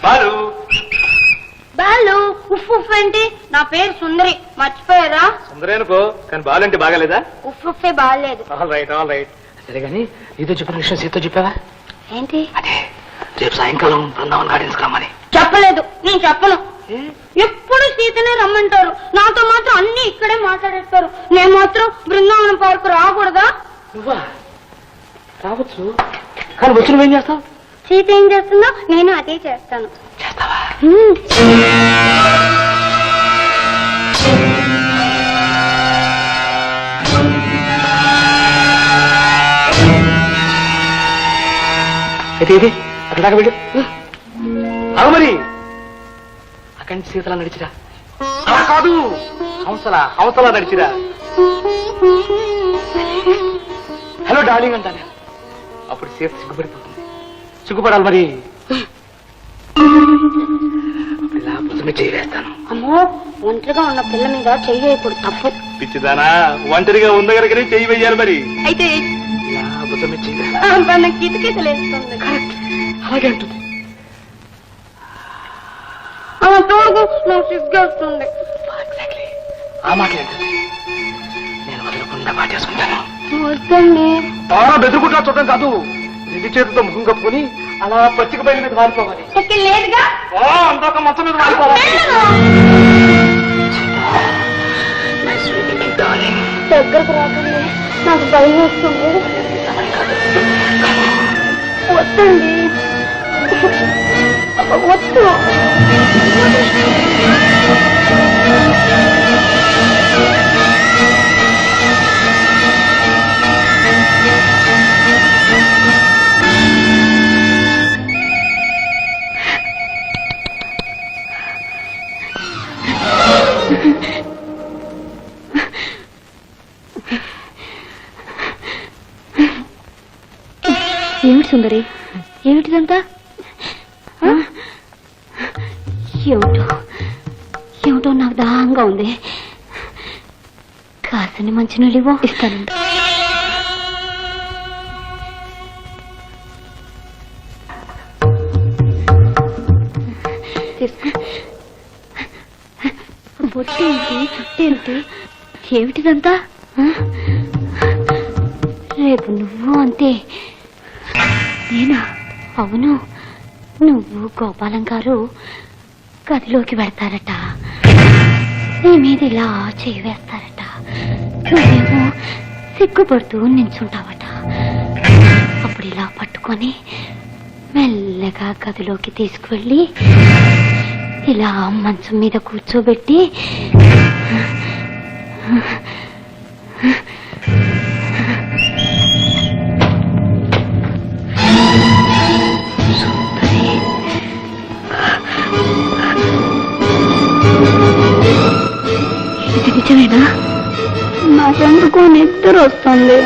బాలు బాలు ఉఫ్ ఉఫ్ ఏంటి? నా పేరు సుందరి, మర్చిపోయారా? సుందరి అనుకో, కానీ బాలు అంటే బాగాలేదా? ఉఫ్ ఉఫే బాగాలేదు. ఆల్ రైట్ సరే కానీ నీతో చెప్పిన విషయం సీతో చెప్పావా? ఏంటి? అదే రేపు సాయంకాలం బృందావన్ గార్డెన్స్ రమ్మని. చెప్పలేదు, నేను చెప్పను. ఎప్పుడు సీతనే రమ్మంటారు, నాతో మాత్రం అన్ని ఇక్కడే మాట్లాడేస్తారు. నేను మాత్రం బృందావనం పార్కు రాకూడదా? నువ్వా? రావచ్చు, కానీ వచ్చిన ఏం చేస్తావు? సీత ఏం చేస్తుందో నేను అదే చేస్తాను. చేస్తావా? అయితే అక్కడ దాకా వెళ్ళు. అవు మరి అక్కడి నుంచి సీతలా నడిచిరా. అలా కాదు, హంసలా నడిచిరా. హలో డార్లింగ్ అంటాను. అప్పుడు సీత సిగ్గుపడిపోతుంది. సిగ్గుపడాలి మరి. ఇలా భుజమే చేయి వేస్తాను. అమ్మో, ఒంటరిగా ఉన్న పిల్ల మీద చెయ్యి ఇప్పుడు తప్పు. పిచ్చిదానా, ఒంటరిగా ఉన్న కనుకనే చెయ్యి వెయ్యాలి మరి. అయితే ఇలా భుజమే చేయి వేస్తాను. కితకితలేస్తుంది. అలాగే అంటుంది. తోడుగు, నాకు సిగ్గేస్తుంది. ఆ మాటలేంటది. నేను వదలకుండా పాటేసుకుంటాను. వద్దండి. బెదురుకుంటా చూడటం కాదు, రెండు చేతులతో ముఖం కప్పుకొని అలా పచ్చిక బయలు మీద వారిపోవాలి. లేదుగా, అంతొక మొత్తం మీద వారిపోవాలి. దగ్గరకు రాకండి, నాకు భయం వస్తుంది. వద్దండి, వద్దు. ఏమిటి సుందరి, ఏమిటిదంతా? ఏమిటో నాకు దాహంగా ఉంది. కాసని మంచినీళ్ళు ఇవ్వు. ఇస్తానండి. బొట్టేంటి, చుట్టేంటి, ఏమిటిదంతా? రేపు నువ్వు అంతే. నేనా? అవును, నువ్వు గోపాలం గారు గదిలోకి వెళ్తారట. నీ మీద ఇలా చేయి వేస్తారట. నువ్వేమో సిగ్గుపడుతూ నించుంటావట. అప్పుడు ఇలా పట్టుకొని మెల్లగా గదిలోకి తీసుకువెళ్ళి ఇలా మంచం మీద కూర్చోబెట్టి నిజమేనా? నాకెందుకో నిద్ర వస్తుంది.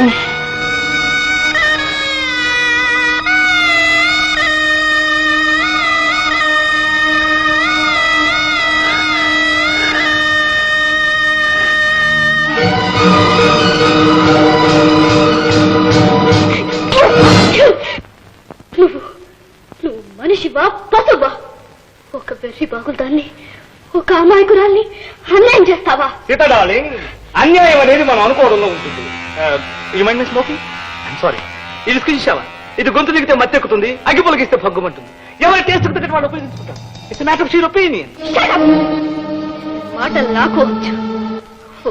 నువ్వు మనిషివా, పశువా? ఒక వెర్రి బాగుదాన్ని, ఒక అమాయకురాల్ని అన్యాయం చేస్తావా? సీత డార్లింగ్, అన్యాయం అనేది మనం అనుకోవడంలో ఉంటుంది. స్మోకింగ్? సారీ, ఇది విసిగించావా? ఇది గొంతు దిగితే మత్తెక్కుతుంది, అగ్గి పొలగిస్తే భగ్గుమంటుంది. ఎవరి టేస్ట్ తగ్గట్టు వాళ్ళు ఉపయోగించుకుంటారు. It's matter of sheer opinion. మాటలు నాకోవచ్చు.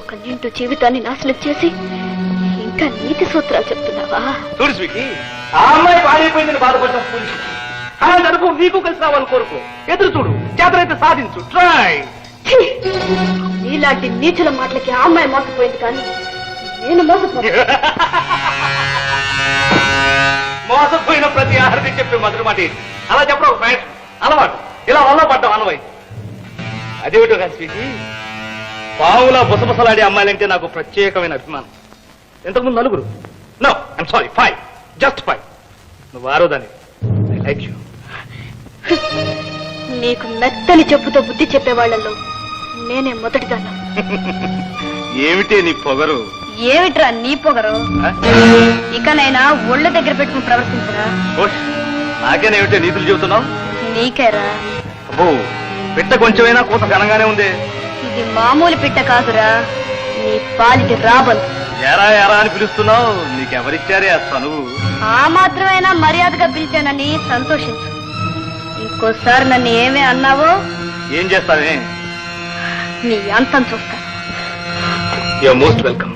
ఒక నిండు జీవితాన్ని నాశనం చేసి ఇంకా నీతి సూత్రాలు చెప్తున్నావా? చూడు స్వీటీ, ఆ అమ్మాయి పాడైపోయిందని బాధపడటం పూజ. అలాంటి అనుభవం నీకు కలిసి రావాలని కోరుకో. ఎదురు చూడు, చేతనైతే సాధించు. ట్రై. ఇలాంటి నీచుల మాటలకి ఆ అమ్మాయి మోసపోయింది, కానీ నేను మోసపోయిన ప్రతి ఆహారది చెప్పే మధుర మాట ఏంటి? అలా చెప్పడం ఒక ఫ్యాషన్, అలవాటు. ఇలా వల్ల పడ్డం అలవాయి. అదేమిటో కాదు స్వీటీ, పావులా బుసబుసలాడే అమ్మాయిలంటే నాకు ప్రత్యేకమైన అభిమానం. ఇంతకుముందు నలుగురు, నో ఐమ్ సారీ, 5, just 5. నువ్వు ఆరోదాన్ని. I like you. నీకు మెత్తని చెప్పుతో బుద్ధి చెప్పేవాళ్లలో నేనే మొదటిదాన్ని. ఏమిటే నీ పొగరు? ఏమిట్రా నీ పొగరు? ఇకనైనా ఒళ్ళ దగ్గర పెట్టుకుని ప్రవర్తించరా. నాకేనేమిటే నీతులు చెబుతున్నావు? నీకేరా. అబ్బో పిట్ట కొంచెమైనా కూత ఘనంగానే ఉంది. ఇది మామూలు పిట్ట కాదురా, నీ పాలిటి రాబలు. ఎరా ఎరా అని పిలుస్తున్నావు, నీకెవరిచ్చారే ఆ చనువు? ఆ మాత్రమైనా మర్యాదగా పిలిచానని సంతోషించు. ఇంకోసారి నన్ను ఏమే అన్నావో ఏం చేస్తావే? నీ అంతం చూస్తా. You most welcome.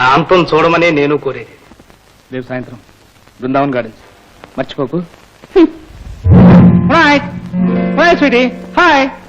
నా అంతం చూడమనే నేను కోరేది. రేపు సాయంత్రం బృందావన్ గార్డెన్స్ మర్చిపోకు. Hi hi sweetie. హాయ్